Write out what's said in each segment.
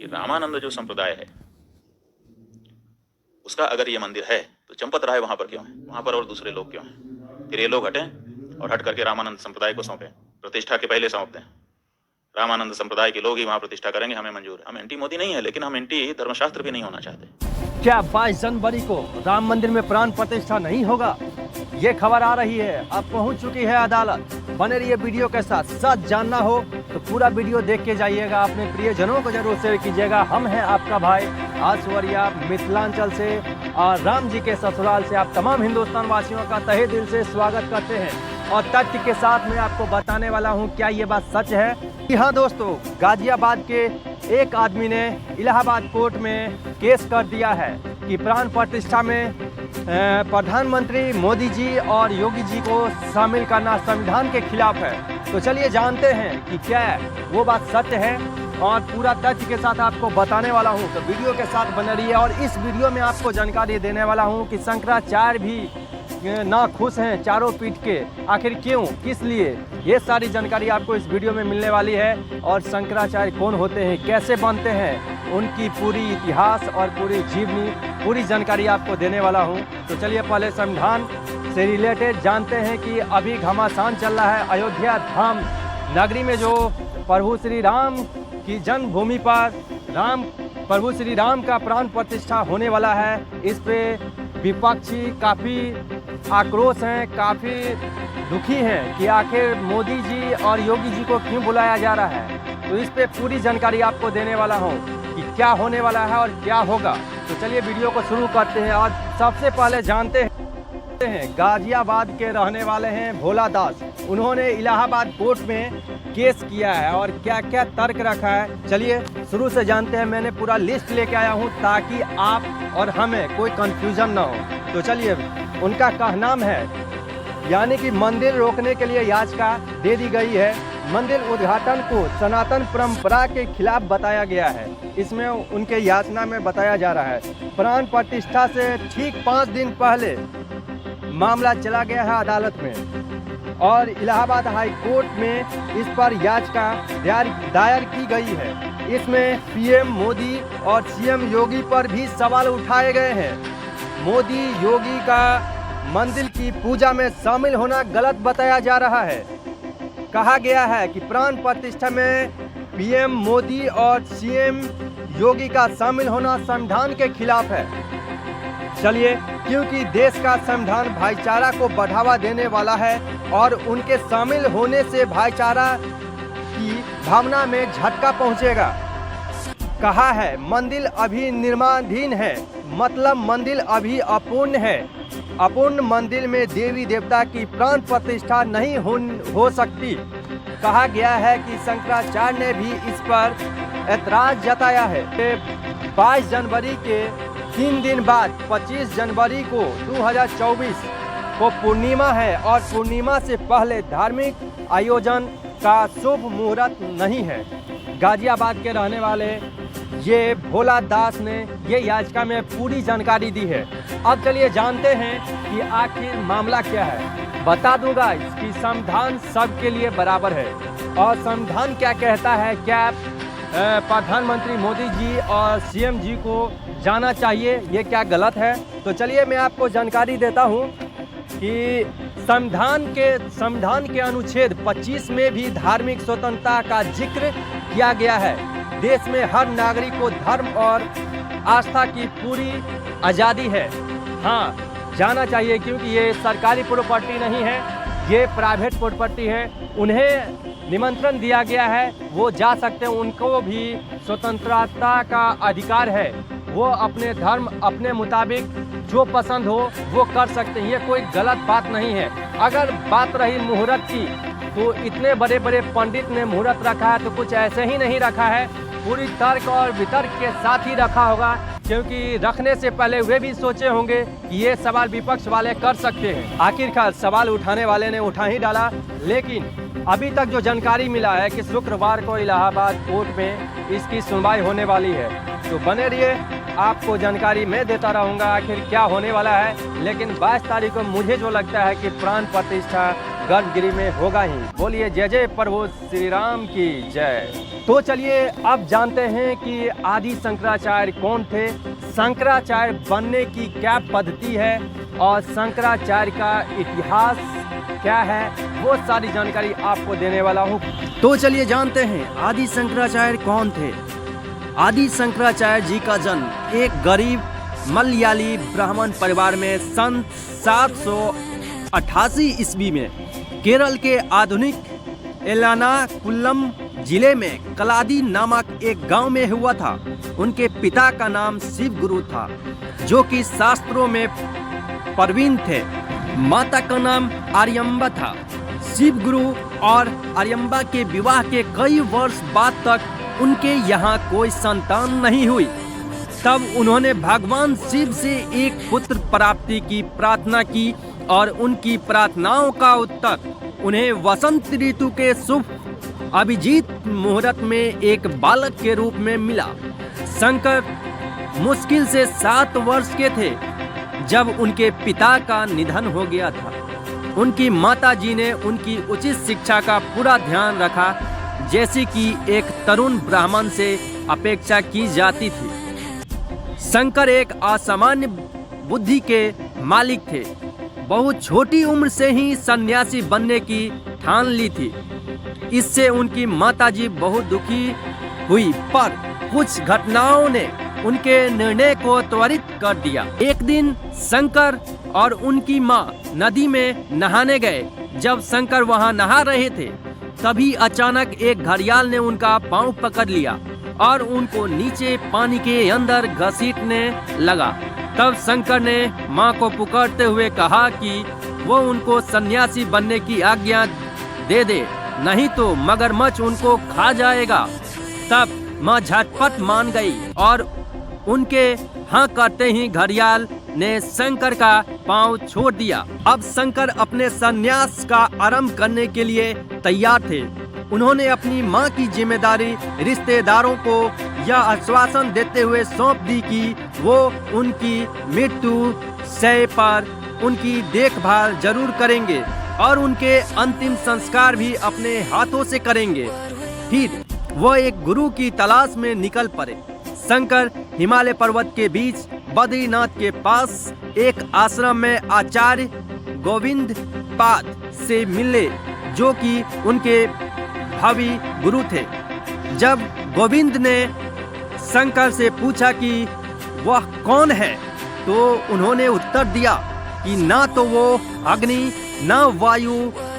कि रामानंद जो संप्रदाय है उसका अगर ये मंदिर है तो चंपत राय वहां पर क्यों है, वहां पर और दूसरे लोग क्यों हैं? फिर ये लोग हटें और हट करके रामानंद संप्रदाय को सौंपें, प्रतिष्ठा के पहले सौंप दें। रामानंद संप्रदाय के लोग ही वहां प्रतिष्ठा करेंगे, हमें मंजूर है। हम एंटी मोदी नहीं है, लेकिन हम एंटी धर्मशास्त्र भी नहीं होना चाहते। क्या 22 जनवरी को राम मंदिर में प्राण प्रतिष्ठा नहीं होगा? ये खबर आ रही है, अब पहुंच चुकी है अदालत। बने रहिए वीडियो के साथ। सच जानना हो तो पूरा वीडियो देख के जाइएगा, अपने प्रियजनों को जरूर शेयर कीजिएगा। हम हैं आपका भाई आसवरिया, मिथिलांचल से और राम जी के ससुराल से आप तमाम हिंदुस्तान वासियों का तहे दिल से स्वागत करते हैं। और तथ्य के साथ मैं आपको बताने वाला हूँ क्या ये बात सच है। जी हाँ दोस्तों, गाजियाबाद के एक आदमी ने इलाहाबाद कोर्ट में केस कर दिया है कि प्राण प्रतिष्ठा में प्रधानमंत्री मोदी जी और योगी जी को शामिल करना संविधान के खिलाफ है। तो चलिए जानते हैं कि क्या वो बात सत्य है और पूरा तथ्य के साथ आपको बताने वाला हूं। तो वीडियो के साथ बने रहिए। और इस वीडियो में आपको जानकारी देने वाला हूं कि शंकराचार्य भी ना खुश हैं चारों पीठ के। आखिर क्यों, किस लिए, ये सारी जानकारी आपको इस वीडियो में मिलने वाली है। और शंकराचार्य कौन होते हैं, कैसे बनते हैं, उनकी पूरी इतिहास और पूरी जीवनी, पूरी जानकारी आपको देने वाला हूं। तो चलिए पहले संविधान से रिलेटेड जानते हैं कि अभी घमासान चल रहा है अयोध्या धाम नगरी में, जो प्रभु श्री राम की जन्मभूमि पर प्रभु श्री राम का प्राण प्रतिष्ठा होने वाला है। इस पे विपक्षी काफ़ी आक्रोश हैं, काफ़ी दुखी हैं कि आखिर मोदी जी और योगी जी को क्यों बुलाया जा रहा है। तो इस पे पूरी जानकारी आपको देने वाला हूँ कि क्या होने वाला है और क्या होगा। तो चलिए वीडियो को शुरू करते हैं। और सबसे पहले जानते हैं गाजियाबाद के रहने वाले हैं भोला दास। उन्होंने इलाहाबाद कोर्ट में केस किया है और क्या क्या तर्क रखा है, चलिए शुरू से जानते हैं। मैंने पूरा लिस्ट लेके आया हूं ताकि आप और हमें कोई कंफ्यूजन ना हो। तो चलिए, उनका कहनाम है यानी कि मंदिर रोकने के लिए याचिका दे दी गई है। मंदिर उद्घाटन को सनातन परंपरा के खिलाफ बताया गया है। इसमें उनके याचना में बताया जा रहा है प्राण प्रतिष्ठा से ठीक 5 दिन पहले मामला चला गया है अदालत में और इलाहाबाद हाई कोर्ट में इस पर याचिका दायर की गई है। इसमें पीएम मोदी और सीएम योगी पर भी सवाल उठाए गए हैं। मोदी योगी का मंदिर की पूजा में शामिल होना गलत बताया जा रहा है। कहा गया है कि प्राण प्रतिष्ठा में पीएम मोदी और सीएम योगी का शामिल होना संविधान के खिलाफ है। चलिए, क्योंकि देश का संविधान भाईचारा को बढ़ावा देने वाला है और उनके शामिल होने से भाईचारा की भावना में झटका पहुंचेगा। कहा है मंदिर अभी निर्माणाधीन है, मतलब मंदिर अभी अपूर्ण है। अपूर्ण मंदिर में देवी देवता की प्राण प्रतिष्ठा नहीं हो सकती। कहा गया है कि शंकराचार्य ने भी इस पर ऐतराज जताया है। 22 जनवरी के 3 दिन बाद 25 जनवरी को 2024 को पूर्णिमा है और पूर्णिमा से पहले धार्मिक आयोजन का शुभ मुहूर्त नहीं है। गाजियाबाद के रहने वाले ये भोला दास ने ये याचिका में पूरी जानकारी दी है। अब चलिए जानते हैं कि आखिर मामला क्या है। बता दूंगा कि संविधान सबके लिए बराबर है और संविधान क्या कहता है, क्या प्रधानमंत्री मोदी जी और सीएम जी को जाना चाहिए, ये क्या गलत है। तो चलिए मैं आपको जानकारी देता हूँ कि संविधान के अनुच्छेद 25 में भी धार्मिक स्वतंत्रता का जिक्र किया गया है। देश में हर नागरिक को धर्म और आस्था की पूरी आज़ादी है। हाँ, जाना चाहिए क्योंकि ये सरकारी प्रॉपर्टी नहीं है, ये प्राइवेट प्रॉपर्टी है। उन्हें निमंत्रण दिया गया है, वो जा सकते हैं, उनको भी स्वतंत्रता का अधिकार है। वो अपने धर्म अपने मुताबिक जो पसंद हो वो कर सकते हैं, ये कोई गलत बात नहीं है। अगर बात रही मुहूर्त की, तो इतने बड़े बड़े पंडित ने मुहूर्त रखा है तो कुछ ऐसे ही नहीं रखा है, पूरी तर्क और वितर्क के साथ ही रखा होगा, क्योंकि रखने से पहले वे भी सोचे होंगे कि ये सवाल विपक्ष वाले कर सकते हैं। आखिरकार सवाल उठाने वाले ने उठा ही डाला, लेकिन अभी तक जो जानकारी मिला है कि शुक्रवार को इलाहाबाद कोर्ट में इसकी सुनवाई होने वाली है। तो बने रहिए, आपको जानकारी मैं देता रहूँगा आखिर क्या होने वाला है। लेकिन 22 तारीख को मुझे जो लगता है कि प्राण प्रतिष्ठा गर्भगिरी में होगा ही। बोलिए जय जय प्रभु श्री राम की जय। तो चलिए अब जानते हैं कि आदि शंकराचार्य कौन थे, शंकराचार्य बनने की क्या पद्धति है और शंकराचार्य का इतिहास क्या है, वो सारी जानकारी आपको देने वाला हूँ। तो चलिए जानते हैं आदि शंकराचार्य कौन थे। आदि शंकराचार्य जी का जन्म एक गरीब मलयाली ब्राह्मण परिवार में सन 788 ईस्वी में केरल के आधुनिक एर्नाकुलम जिले में कलादी नामक एक गांव में हुआ था। उनके पिता का नाम शिव गुरु था, जो कि शास्त्रों में प्रवीण थे। माता का नाम आर्यम्बा था। शिव गुरु और आर्यम्बा के विवाह के कई वर्ष बाद तक उनके यहाँ कोई संतान नहीं हुई। तब उन्होंने भगवान शिव से एक पुत्र प्राप्ति की प्रार्थना की और उनकी प्रार्थनाओं का उत्तर उन्हें वसंत ऋतु के शुभ अभिजीत मुहूर्त में एक बालक के रूप में मिला। शंकर मुश्किल से 7 वर्ष के थे जब उनके पिता का निधन हो गया था। उनकी माता जी ने उनकी उचित शिक्षा का पूरा ध्यान रखा, जैसे कि एक तरुण ब्राह्मण से अपेक्षा की जाती थी। शंकर एक असामान्य बुद्धि के मालिक थे। बहुत छोटी उम्र से ही सन्यासी बनने की ठान ली थी। इससे उनकी माताजी बहुत दुखी हुई, पर कुछ घटनाओं ने उनके निर्णय को त्वरित कर दिया। एक दिन शंकर और उनकी माँ नदी में नहाने गए। जब शंकर वहां नहा रहे थे, तभी अचानक एक घड़ियाल ने उनका पांव पकड़ लिया और उनको नीचे पानी के अंदर घसीटने लगा। तब शंकर ने माँ को पुकारते हुए कहा कि वो उनको सन्यासी बनने की आज्ञा दे दे, नहीं तो मगरमच्छ उनको खा जाएगा। तब माँ झटपट मान गई और उनके हाँ करते ही घड़ियाल ने शंकर का पांव छोड़ दिया। अब शंकर अपने सन्यास का आरंभ करने के लिए तैयार थे। उन्होंने अपनी मां की जिम्मेदारी रिश्तेदारों को यह आश्वासन देते हुए सौंप दी कि वो उनकी मृत्यु शय पर उनकी देखभाल जरूर करेंगे और उनके अंतिम संस्कार भी अपने हाथों से करेंगे। फिर वो एक गुरु की तलाश में निकल पड़े। शंकर हिमालय पर्वत के बीच बद्रीनाथ के पास एक आश्रम में आचार्य गोविंद पाद से मिले, जो कि उनके भावी गुरु थे। जब गोविंद ने शंकर से पूछा कि वह कौन है, तो उन्होंने उत्तर दिया कि ना तो वो अग्नि, ना वायु,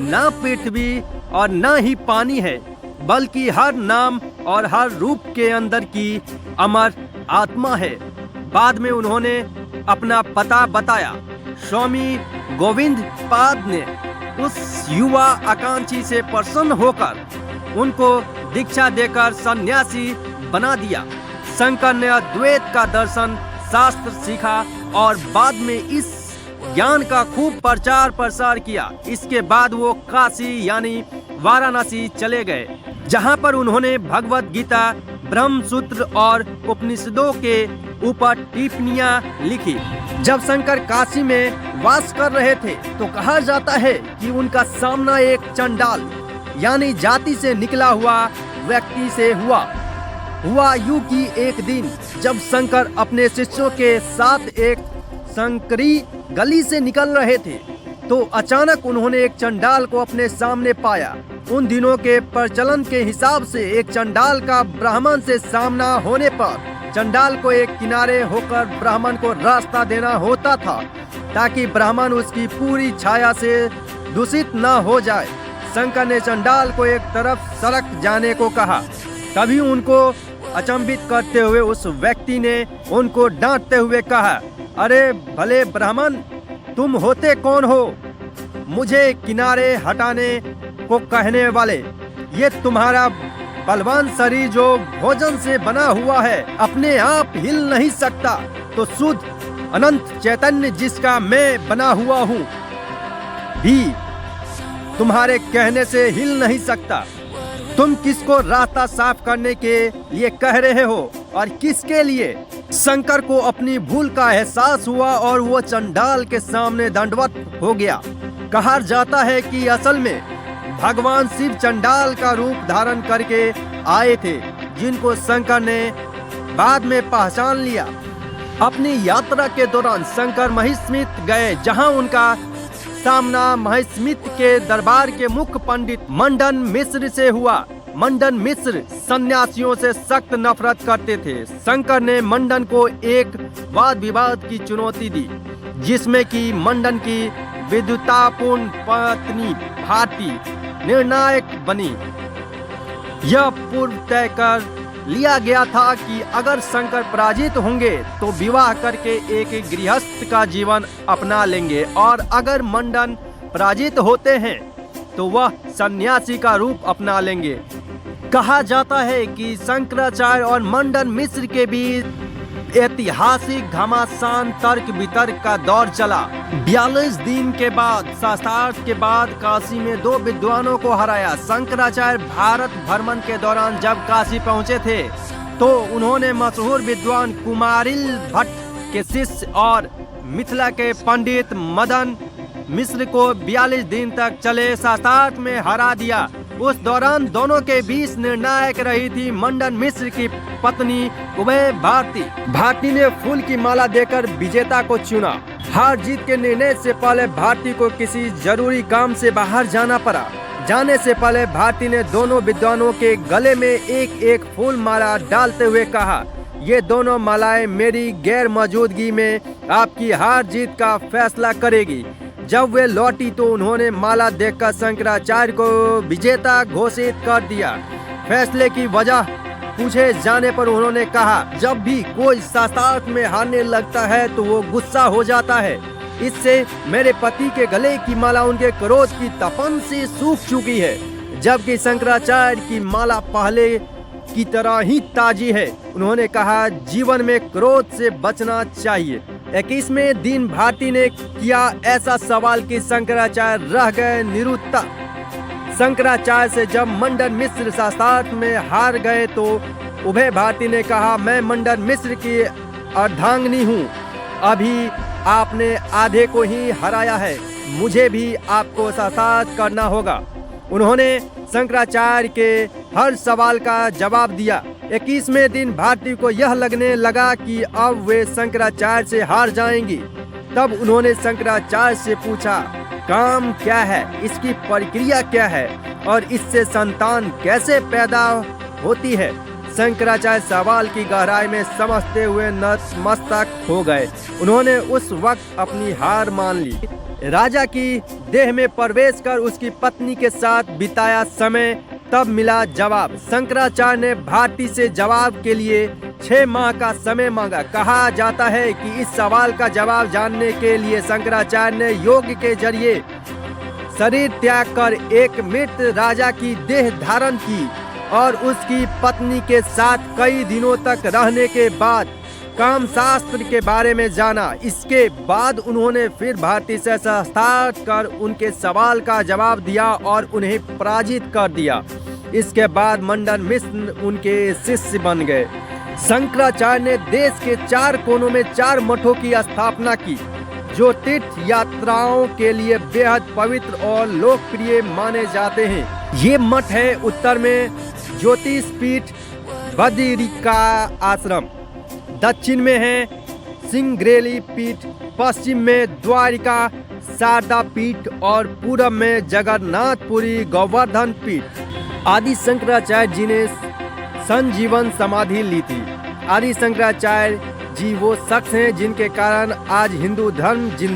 ना पृथ्वी और ना ही पानी है, बल्कि हर नाम और हर रूप के अंदर की अमर आत्मा है। बाद में उन्होंने अपना पता बताया। स्वामी गोविंद पाद ने उस युवा आकांक्षी से प्रसन्न होकर उनको दीक्षा देकर सन्यासी बना दिया। शंकर ने अद्वैत का दर्शन शास्त्र सीखा और बाद में इस ज्ञान का खूब प्रचार प्रसार किया। इसके बाद वो काशी यानी वाराणसी चले गए, जहां पर उन्होंने भगवत गीता, ब्रह्म सूत्र और उपनिषदों के ऊपर टिप्पणियां लिखी। जब शंकर काशी में वास कर रहे थे, तो कहा जाता है कि उनका सामना एक चंडाल यानी जाति से निकला हुआ व्यक्ति से हुआ यूं कि एक दिन जब शंकर अपने शिष्यों के साथ एक संकरी गली से निकल रहे थे, तो अचानक उन्होंने एक चंडाल को अपने सामने पाया। उन दिनों के प्रचलन के हिसाब से एक चंडाल का ब्राह्मण से सामना होने पर चंडाल को एक किनारे होकर ब्राह्मण को रास्ता देना होता था, ताकि ब्राह्मण उसकी पूरी छाया से दूषित न हो जाए। शंकर ने चंडाल को एक तरफ सरक जाने को कहा। तभी उनको अचंभित करते हुए उस व्यक्ति ने उनको डांटते हुए कहा, अरे भले ब्राह्मण, तुम होते कौन हो मुझे किनारे हटाने को कहने वाले? ये तुम्हारा बलवान शरीर जो भोजन से बना हुआ है अपने आप हिल नहीं सकता, तो शुद्ध अनंत चैतन्य जिसका मैं बना हुआ हूँ भी तुम्हारे कहने से हिल नहीं सकता। तुम किसको रास्ता साफ करने के लिए कह रहे हो और किसके लिए? शंकर को अपनी भूल का एहसास हुआ और वो चंडाल के सामने दंडवत हो गया। कहा जाता है कि असल में भगवान शिव चंडाल का रूप धारण करके आए थे, जिनको शंकर ने बाद में पहचान लिया। अपनी यात्रा के दौरान शंकर महिष्मित गए, जहां उनका सामना महिष्मित के दरबार के मुख्य पंडित मंडन मिश्र से हुआ। मंडन मिश्र सन्यासियों से सख्त नफरत करते थे। शंकर ने मंडन को एक वाद विवाद की चुनौती दी, जिसमें कि मंडन की विद्वतापूर्ण पत्नी भारती निर्णायक बनी। यह पूर्व तय कर लिया गया था कि अगर शंकर पराजित होंगे तो विवाह करके एक गृहस्थ का जीवन अपना लेंगे, और अगर मंडन पराजित होते हैं तो वह सन्यासी का रूप अपना लेंगे। कहा जाता है कि शंकराचार्य और मंडन मिश्र के बीच ऐतिहासिक घमासान तर्क वितर्क का दौर चला। 42 दिन के बाद शास्त्रार्थ के बाद काशी में 2 विद्वानों को हराया। शंकराचार्य भारत भ्रमण के दौरान जब काशी पहुंचे थे तो उन्होंने मशहूर विद्वान कुमारिल भट्ट के शिष्य और मिथिला के पंडित मदन मिश्र को 42 दिन तक चले शास्त्रार्थ में हरा दिया। उस दौरान दोनों के बीच निर्णायक रही थी मंडन मिश्र की पत्नी उभय भारती। भारती ने फूल की माला देकर विजेता को चुना। हार जीत के निर्णय से पहले भारती को किसी जरूरी काम से बाहर जाना पड़ा। जाने से पहले भारती ने दोनों विद्वानों के गले में एक एक फूल माला डालते हुए कहा, ये दोनों मालाएं मेरी गैर मौजूदगी में आपकी हार जीत का फैसला करेगी। जब वे लौटी तो उन्होंने माला देखकर शंकराचार्य को विजेता घोषित कर दिया। फैसले की वजह पूछे जाने पर उन्होंने कहा, जब भी कोई शास्त्रार्थ में हारने लगता है तो वो गुस्सा हो जाता है। इससे मेरे पति के गले की माला उनके क्रोध की तपन से सूख चुकी है, जबकि शंकराचार्य की माला पहले की तरह ही ताजी है। उन्होंने कहा, जीवन में क्रोध से बचना चाहिए। 21वें दिन भारती ने किया ऐसा सवाल कि शंकराचार्य रह गए निरुत्तर। शंकराचार्य से जब मंडन मिश्र शास्त्रार्थ में हार गए तो उभय भारती ने कहा, मैं मंडन मिश्र की अर्धांगिनी हूँ। अभी आपने आधे को ही हराया है, मुझे भी आपको शास्त्रार्थ करना होगा। उन्होंने शंकराचार्य के हर सवाल का जवाब दिया। 21वें दिन भारती को यह लगने लगा कि अब वे शंकराचार्य से हार जाएंगी। तब उन्होंने शंकराचार्य से पूछा, काम क्या है, इसकी प्रक्रिया क्या है और इससे संतान कैसे पैदा होती है। शंकराचार्य सवाल की गहराई में समझते हुए नतमस्तक हो गए। उन्होंने उस वक्त अपनी हार मान ली। राजा की देह में प्रवेश कर उसकी पत्नी के साथ बिताया समय, तब मिला जवाब। शंकराचार्य ने भारती से जवाब के लिए 6 माह का समय मांगा। कहा जाता है कि इस सवाल का जवाब जानने के लिए शंकराचार्य ने योग के जरिए शरीर त्याग कर एक मृत राजा की देह धारण की और उसकी पत्नी के साथ कई दिनों तक रहने के बाद काम शास्त्र के बारे में जाना। इसके बाद उन्होंने फिर भारती से शास्त्रार्थ कर उनके सवाल का जवाब दिया और उन्हें पराजित कर दिया। इसके बाद मंडन मिश्र उनके शिष्य बन गए। शंकराचार्य ने देश के 4 कोनों में 4 मठों की स्थापना की, जो तीर्थ यात्राओं के लिए बेहद पवित्र और लोकप्रिय माने जाते हैं। ये मठ है उत्तर में ज्योतिष पीठ बद्रिका आश्रम, दक्षिण में है सिंगरेली पीठ, पश्चिम में द्वारिका शारदा पीठ और पूर्व में जगन्नाथपुरी गोवर्धन पीठ। आदि शंकराचार्य जी ने संजीवन समाधि ली थी। आदि शंकराचार्य जी वो शख्स हैं जिनके कारण आज हिंदू धर्म जिंदा